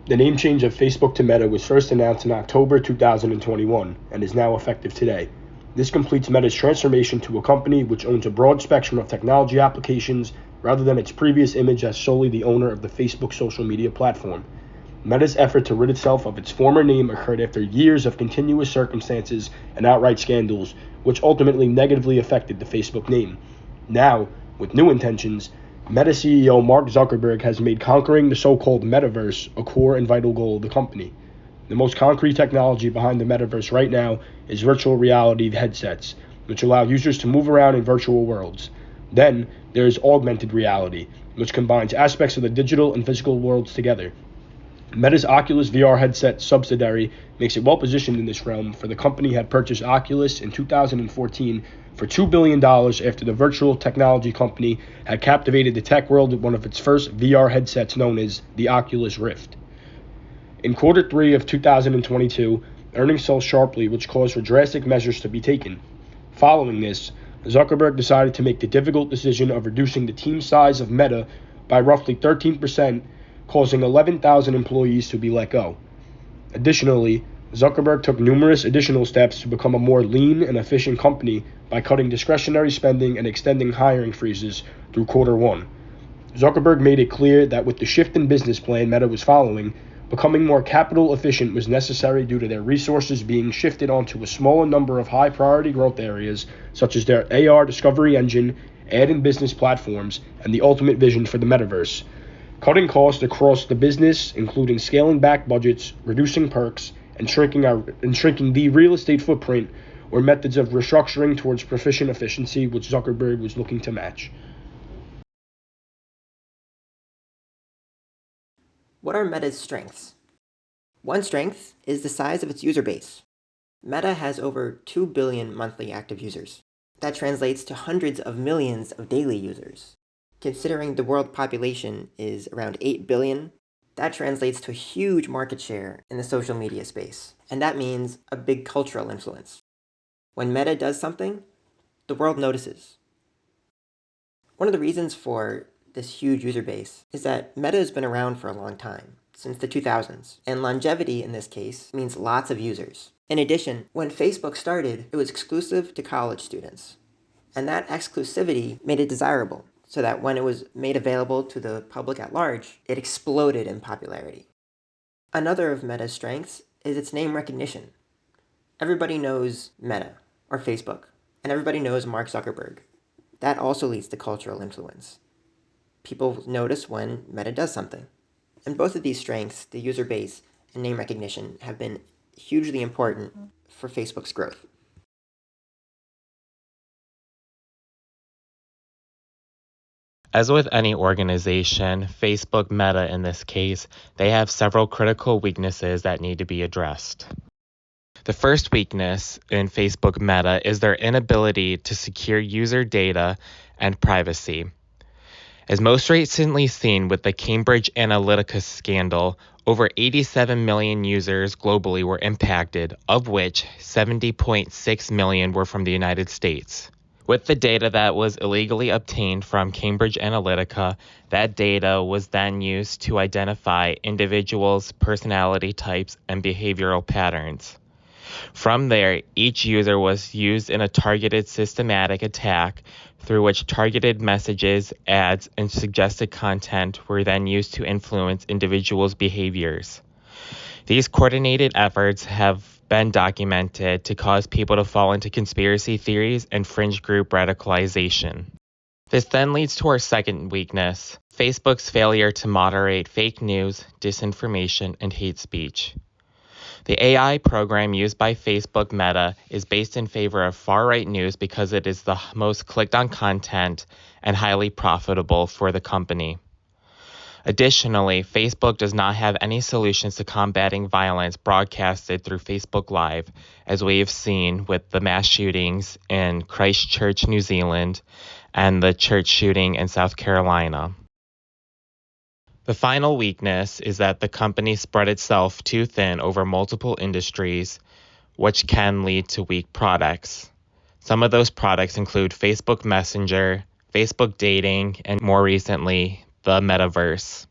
The name change of Facebook to Meta was first announced in October 2021 and is now effective today. This completes Meta's transformation to a company which owns a broad spectrum of technology applications rather than its previous image as solely the owner of the Facebook social media platform. Meta's effort to rid itself of its former name occurred after years of continuous circumstances and outright scandals, which ultimately negatively affected the Facebook name. Now, with new intentions, Meta CEO Mark Zuckerberg has made conquering the so-called metaverse a core and vital goal of the company. The most concrete technology behind the metaverse right now is virtual reality headsets, which allow users to move around in virtual worlds. Then, there is augmented reality, which combines aspects of the digital and physical worlds together. Meta's Oculus VR headset subsidiary makes it well positioned in this realm, for the company had purchased Oculus in 2014 for $2 billion after the virtual technology company had captivated the tech world with one of its first VR headsets known as the Oculus Rift. In quarter 3 of 2022, earnings fell sharply, which caused for drastic measures to be taken. Following this, Zuckerberg decided to make the difficult decision of reducing the team size of Meta by roughly 13%, causing 11,000 employees to be let go. Additionally, Zuckerberg took numerous additional steps to become a more lean and efficient company by cutting discretionary spending and extending hiring freezes through quarter 1. Zuckerberg made it clear that with the shift in business plan Meta was following, becoming more capital efficient was necessary due to their resources being shifted onto a smaller number of high priority growth areas such as their AR discovery engine, ad and business platforms, and the ultimate vision for the metaverse. Cutting costs across the business, including scaling back budgets, reducing perks, and shrinking the real estate footprint, were methods of restructuring towards proficient efficiency, which Zuckerberg was looking to match. What are Meta's strengths? One strength is the size of its user base. Meta has over 2 billion monthly active users. That translates to hundreds of millions of daily users. Considering the world population is around 8 billion, that translates to a huge market share in the social media space. And that means a big cultural influence. When Meta does something, the world notices. One of the reasons for this huge user base is that Meta has been around for a long time, since the 2000s, and longevity in this case means lots of users. In addition, when Facebook started, it was exclusive to college students, and that exclusivity made it desirable, so that when it was made available to the public at large, it exploded in popularity. Another of Meta's strengths is its name recognition. Everybody knows Meta, or Facebook, and everybody knows Mark Zuckerberg. That also leads to cultural influence. People notice when Meta does something. And both of these strengths, the user base and name recognition, have been hugely important for Facebook's growth. As with any organization, Facebook, Meta in this case, they have several critical weaknesses that need to be addressed. The first weakness in Facebook Meta is their inability to secure user data and privacy. As most recently seen with the Cambridge Analytica scandal, over 87 million users globally were impacted, of which 70.6 million were from the United States. With the data that was illegally obtained from Cambridge Analytica, that data was then used to identify individuals' personality types and behavioral patterns. From there, each user was used in a targeted systematic attack through which targeted messages, ads, and suggested content were then used to influence individuals' behaviors. These coordinated efforts have been documented to cause people to fall into conspiracy theories and fringe group radicalization. This then leads to our second weakness, Facebook's failure to moderate fake news, disinformation, and hate speech. The AI program used by Facebook Meta is based in favor of far-right news because it is the most clicked-on content and highly profitable for the company. Additionally, Facebook does not have any solutions to combating violence broadcasted through Facebook Live, as we have seen with the mass shootings in Christchurch, New Zealand, and the church shooting in South Carolina. The final weakness is that the company spread itself too thin over multiple industries, which can lead to weak products. Some of those products include Facebook Messenger, Facebook Dating, and more recently, the Metaverse.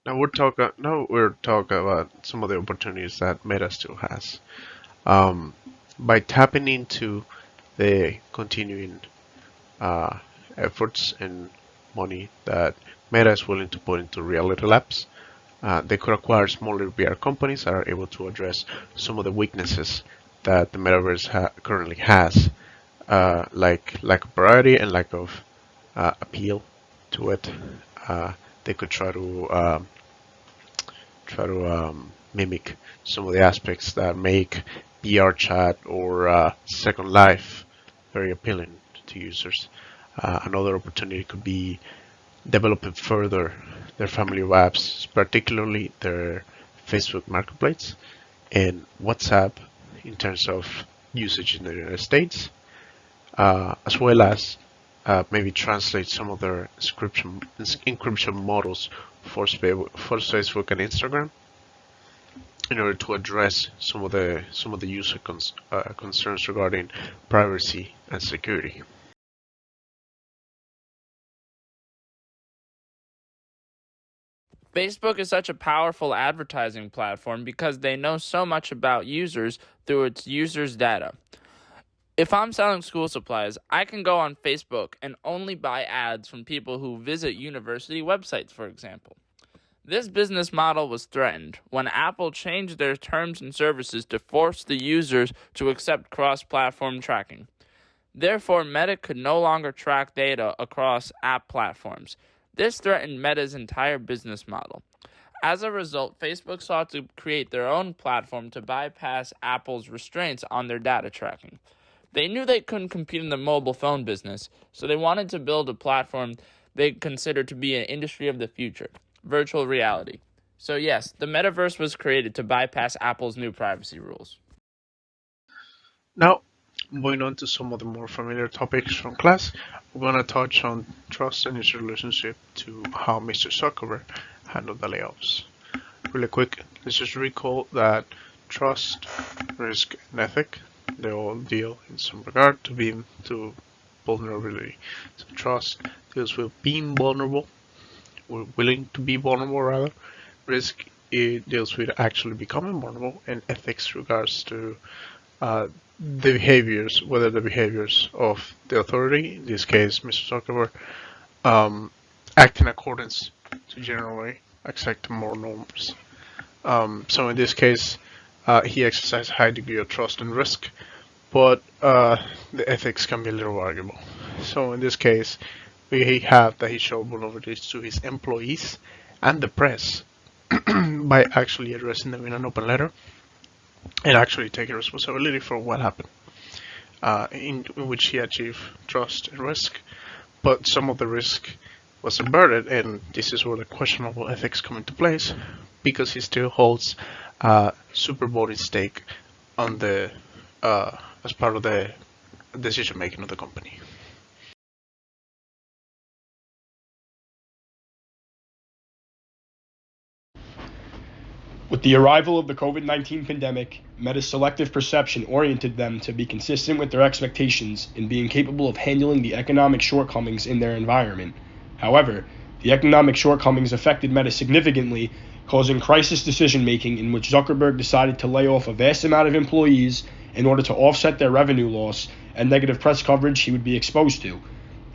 Now we're talking about some of the opportunities that Meta still has. Um, by tapping into the continuing uh, efforts and money that Meta is willing to put into reality labs, they could acquire smaller VR companies that are able to address some of the weaknesses that the metaverse currently has, like lack of variety and lack of appeal to it. Uh, they could try to mimic some of the aspects that make VR chat or Second Life very appealing to users. Another opportunity could be developing further their family of apps, particularly their Facebook Marketplace and WhatsApp in terms of usage in the United States, as well as maybe translate some of their encryption models for Facebook and Instagram in order to address some of the user concerns regarding privacy and security. Facebook is such a powerful advertising platform because they know so much about users through its users' data. If I'm selling school supplies, I can go on Facebook and only buy ads from people who visit university websites, for example. This business model was threatened when Apple changed their terms and services to force the users to accept cross-platform tracking. Therefore, Meta could no longer track data across app platforms. This threatened Meta's entire business model. As a result, Facebook sought to create their own platform to bypass Apple's restraints on their data tracking. They knew they couldn't compete in the mobile phone business, so they wanted to build a platform they considered to be an industry of the future, virtual reality. So yes, the metaverse was created to bypass Apple's new privacy rules. Now, moving on to some of the more familiar topics from class, we're going to touch on trust and its relationship to how Mr. Zuckerberg handled the layoffs. Really quick, let's just recall that trust, risk, and ethic, they all deal in some regard to vulnerability. So trust deals with being vulnerable, or willing to be vulnerable rather. Risk, it deals with actually becoming vulnerable, and ethics regards to the behaviors, whether the behaviors of the authority, in this case Mr. Zuckerberg, act in accordance to generally accept moral norms. So in this case, he exercised a high degree of trust and risk, but the ethics can be a little arguable. So in this case, we have that he showed vulnerabilities to his employees and the press by actually addressing them in an open letter and actually taking responsibility for what happened, in which he achieved trust and risk. But some of the risk was averted, and this is where the questionable ethics come into place, because he still holds a super voting stake on the as part of the decision making of the company. With the arrival of the COVID-19 pandemic, Meta's selective perception oriented them to be consistent with their expectations in being capable of handling the economic shortcomings in their environment. However, the economic shortcomings affected Meta significantly, causing crisis decision-making in which Zuckerberg decided to lay off a vast amount of employees in order to offset their revenue loss and negative press coverage he would be exposed to.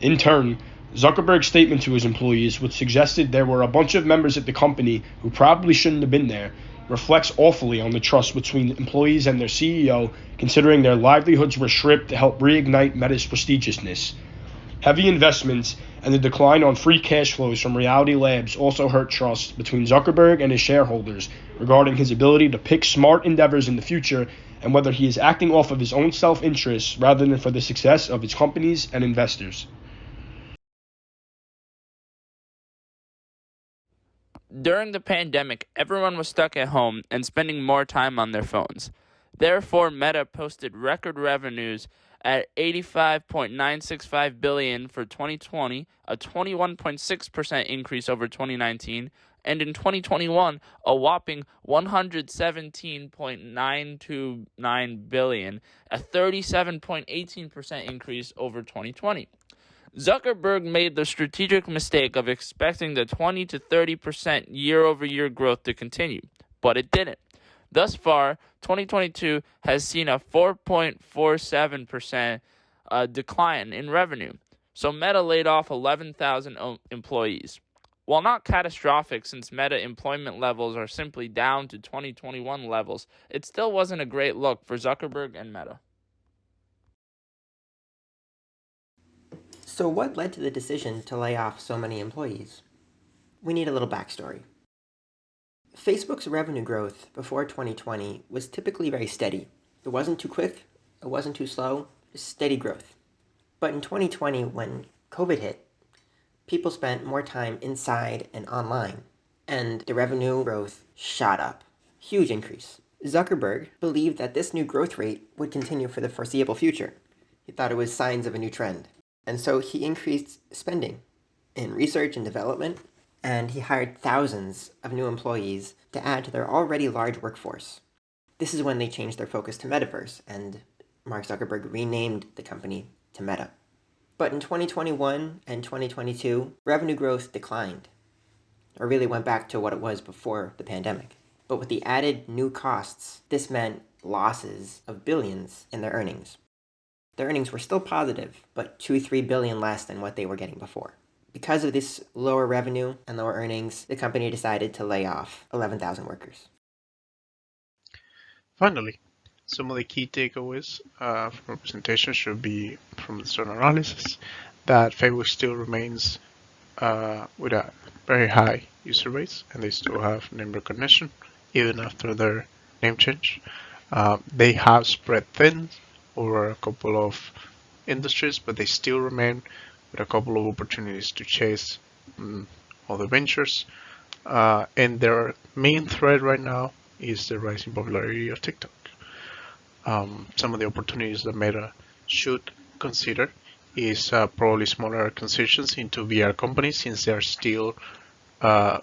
In turn, Zuckerberg's statement to his employees, which suggested there were a bunch of members at the company who probably shouldn't have been there, reflects awfully on the trust between employees and their CEO, considering their livelihoods were stripped to help reignite Meta's prestigiousness. Heavy investments and the decline on free cash flows from Reality Labs also hurt trust between Zuckerberg and his shareholders regarding his ability to pick smart endeavors in the future and whether he is acting off of his own self-interest rather than for the success of his companies and investors. During the pandemic, everyone was stuck at home and spending more time on their phones. Therefore, Meta posted record revenues at $85.965 billion for 2020, a 21.6% increase over 2019, and in 2021, a whopping $117.929 billion, a 37.18% increase over 2020. Zuckerberg made the strategic mistake of expecting the 20 to 30% year-over-year growth to continue, but it didn't. Thus far, 2022 has seen a 4.47% decline in revenue, so Meta laid off 11,000 employees. While not catastrophic since Meta employment levels are simply down to 2021 levels, it still wasn't a great look for Zuckerberg and Meta. So what led to the decision to lay off so many employees? We need a little backstory. Facebook's revenue growth before 2020 was typically very steady. It wasn't too quick, it wasn't too slow, just steady growth. But in 2020, when COVID hit, people spent more time inside and online, and the revenue growth shot up. Huge increase. Zuckerberg believed that this new growth rate would continue for the foreseeable future. He thought it was signs of a new trend. And so he increased spending in research and development, and he hired thousands of new employees to add to their already large workforce. This is when they changed their focus to Metaverse, and Mark Zuckerberg renamed the company to Meta. But in 2021 and 2022, revenue growth declined, or really went back to what it was before the pandemic. But with the added new costs, this meant losses of billions in their earnings. Their earnings were still positive, but 2-3 billion less than what they were getting before. Because of this lower revenue and lower earnings, the company decided to lay off 11,000 workers. Finally, some of the key takeaways from our presentation should be from the SWOT analysis that Facebook still remains with a very high user base, and they still have name recognition even after their name change. They have spread thin over a couple of industries, but they still remain with a couple of opportunities to chase other ventures. And their main threat right now is the rising popularity of TikTok. Some of the opportunities that Meta should consider is probably smaller concessions into VR companies, since they are still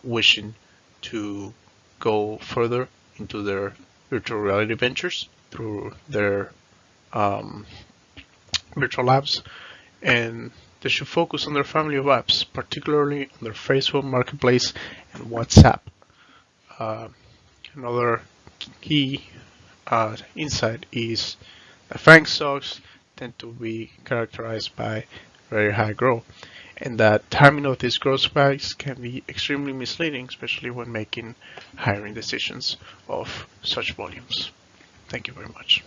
wishing to go further into their virtual reality ventures through their virtual labs, and they should focus on their family of apps, particularly on their Facebook Marketplace and WhatsApp. Another key insight is that FANG stocks tend to be characterized by very high growth, and that timing of these growth spikes can be extremely misleading, especially when making hiring decisions of such volumes. Thank you very much.